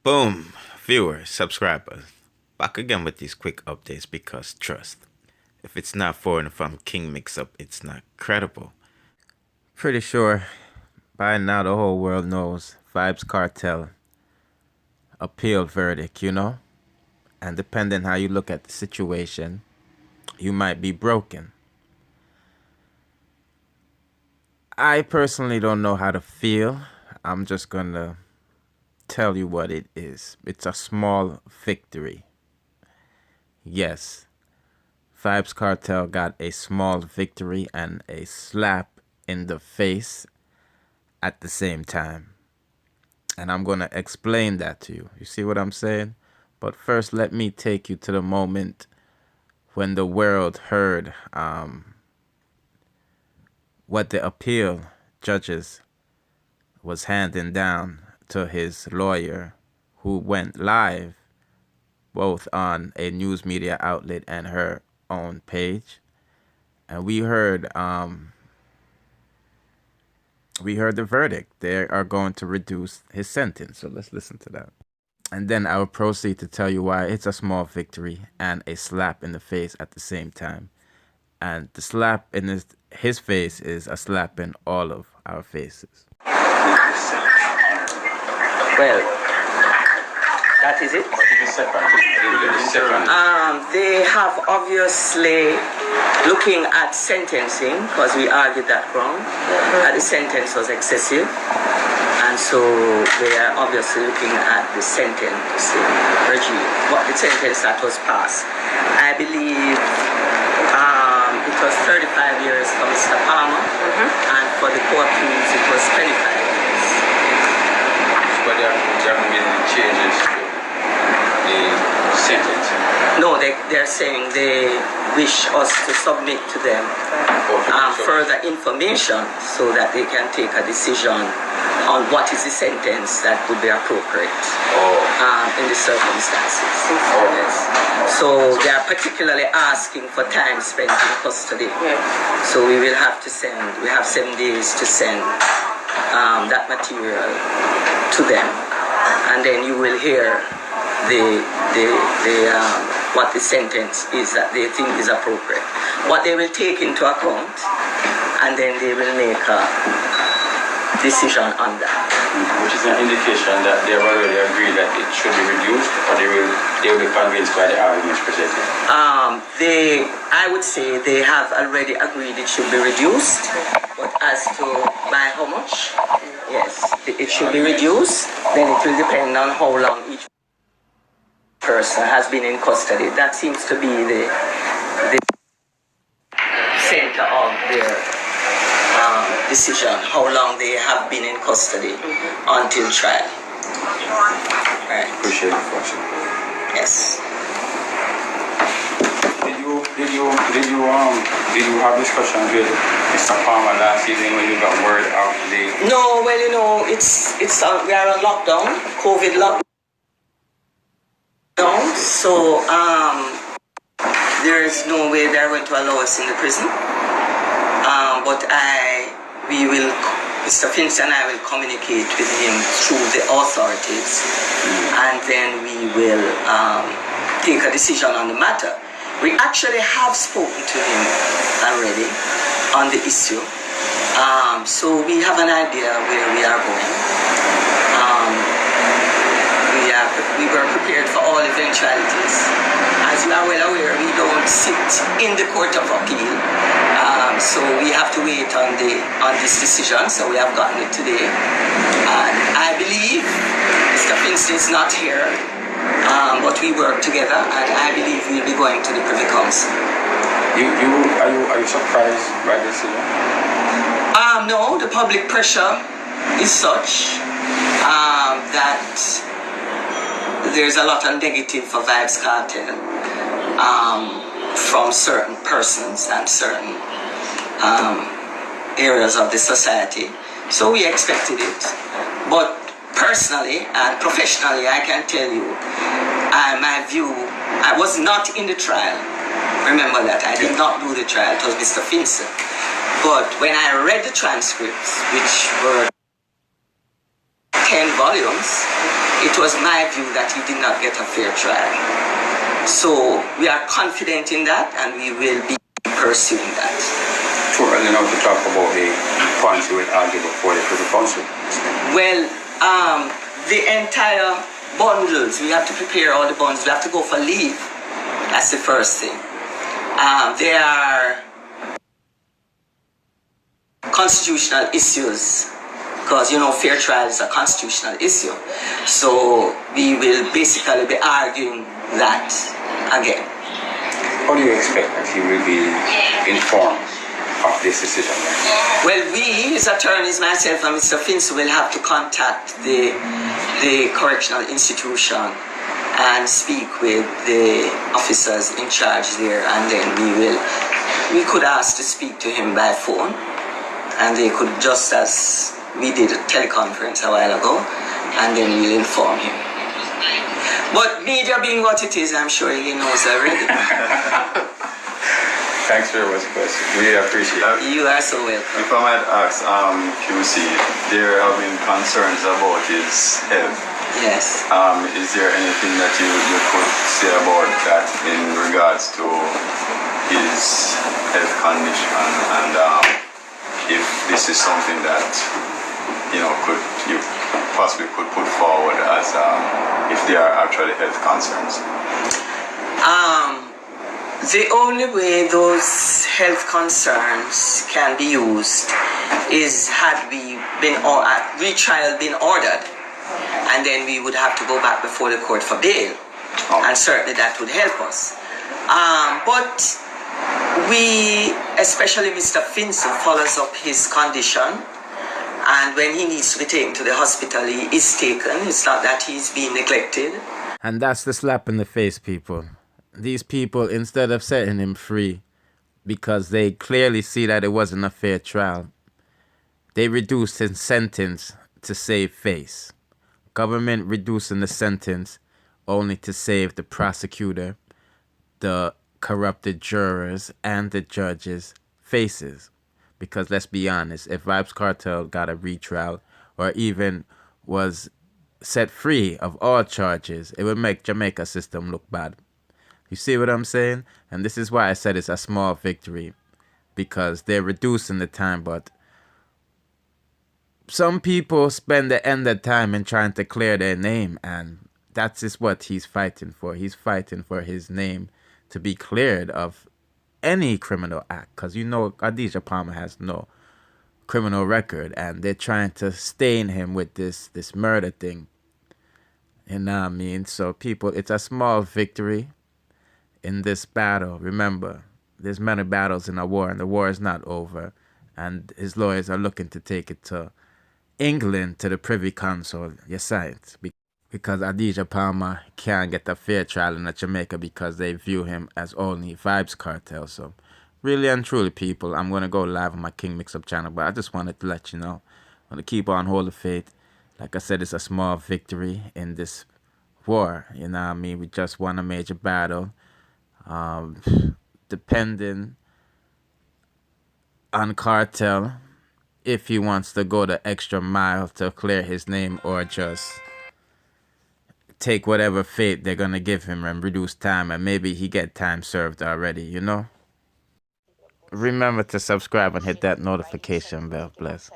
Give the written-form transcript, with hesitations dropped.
Boom, viewers, subscribers, back again with these quick updates because trust, if it's not foreign from King Mix-Up, it's not credible. Pretty sure by now the whole world knows Vybz Kartel appeal verdict, and depending how you look at the situation, you might be broken. I personally don't know how to feel. I'm just gonna tell you what it is. It's a small victory. Yes, Vybz Kartel got a small victory and a slap in the face at the same time. And I'm gonna explain that to you. You see what I'm saying? But first, let me take you to the moment when the world heard what the appeal judges was handing down to his lawyer, who went live both on a news media outlet and her own page. And we heard the verdict. They are going to reduce his sentence. So let's listen to that. And then I will proceed to tell you why it's a small victory and a slap in the face at the same time. And the slap in his face is a slap in all of our faces. Well, that is it. They have obviously looking at sentencing, because we argued that ground, that the sentence was excessive, and so they are obviously looking at the sentence regime, what the sentence that was passed. I believe it was 35 years for Mr. Palmer, and for the court rules it was 25 years. But there haven't been any changes to the sentence? No, they're saying they wish us to submit to them further information so that they can take a decision on what is the sentence that would be appropriate in the circumstances. Yes. So they are particularly asking for time spent in custody. So we will have to we have 7 days to send that material to them, and then you will hear what the sentence is that they think is appropriate, what they will take into account, and then they will make a decision on that. Which is an indication that they have already agreed that it should be reduced, or they will be convinced by the arguments presented? I would say they have already agreed it should be reduced, but as to by how much, yes, it should be reduced. Then it will depend on how long each person has been in custody. That seems to be the center of their decision, how long they have been in custody until trial. Right. Appreciate it, question. Yes. Did you have discussions with Mr. Palmer last evening when you got word out the? No, well, it's we are on lockdown, COVID lockdown. So there is no way they're going to allow us in the prison. But Mr. Finch and I will communicate with him through the authorities, and then we will take a decision on the matter. We actually have spoken to him already on the issue, so we have an idea where we are going. We were prepared for all eventualities. As you are well aware, we don't sit in the Court of Appeal, so we have to wait on this decision. So we have gotten it today, and I believe Mr. Finch is not here, but we work together, and I believe we'll be going to the Privy Council. Are you surprised by this decision? No, the public pressure is such that there's a lot of negative for Vybz Kartel from certain persons and certain areas of the society. So we expected it. But personally and professionally, I can tell you, my view, I was not in the trial. Remember that, I did not do the trial, it was Mr. Vincent. But when I read the transcripts, which were 10 volumes, it was my view that he did not get a fair trial. So we are confident in that, and we will be pursuing that. Too early now to talk about the points you will argue before the Privy Council. Well, the entire bundles, we have to prepare all the bundles. We have to go for leave. That's the first thing. There are constitutional issues, because fair trial is a constitutional issue. So we will basically be arguing that again. How do you expect that he will be informed of this decision? Well, we, his attorneys, myself and Mr. Finch, will have to contact the correctional institution and speak with the officers in charge there, and then we could ask to speak to him by phone, and they could, just as we did a teleconference a while ago, and then we'll inform him. But media being what it is, I'm sure he knows already. Thanks very much, Chris. We appreciate it. You are so welcome. If I might ask, QC, there have been concerns about his health. Yes. Is there anything that you could say about that in regards to his health condition, and if this is something that you possibly could put forward as if there are actually health concerns? The only way those health concerns can be used is had retrial been ordered, and then we would have to go back before the court for bail, and certainly that would help us. But we, especially Mr. Finson, follows up his condition, and when he needs to be taken to the hospital, he is taken. It's not that he's being neglected. And that's the slap in the face, people. These people, instead of setting him free, because they clearly see that it wasn't a fair trial, they reduced his sentence to save face. Government reducing the sentence only to save the prosecutor, the corrupted jurors, and the judges' faces. Because let's be honest, if Vybz Kartel got a retrial or even was set free of all charges, it would make Jamaica system look bad. You see what I'm saying? And this is why I said it's a small victory, because they're reducing the time, but some people spend the end of time in trying to clear their name, and that's just what he's fighting for. He's fighting for his name to be cleared of any criminal act, because Adidja Palmer has no criminal record, and they're trying to stain him with this murder thing. You know what I mean? So people, it's a small victory in this battle. Remember, there's many battles in a war, and the war is not over, and his lawyers are looking to take it to England, to the Privy Council, yes, because Adidja Palmer can't get a fair trial in Jamaica because they view him as only Vybz Kartel. So really and truly, people, I'm going to go live on my King Mix-Up channel, but I just wanted to let you know, I'm going to keep on holding faith. Like I said, it's a small victory in this war, you know what I mean? We just won a major battle. Depending on Kartel, if he wants to go the extra mile to clear his name, or just take whatever fate they're going to give him and reduce time, and maybe he get time served already, Remember to subscribe and hit that notification bell, bless.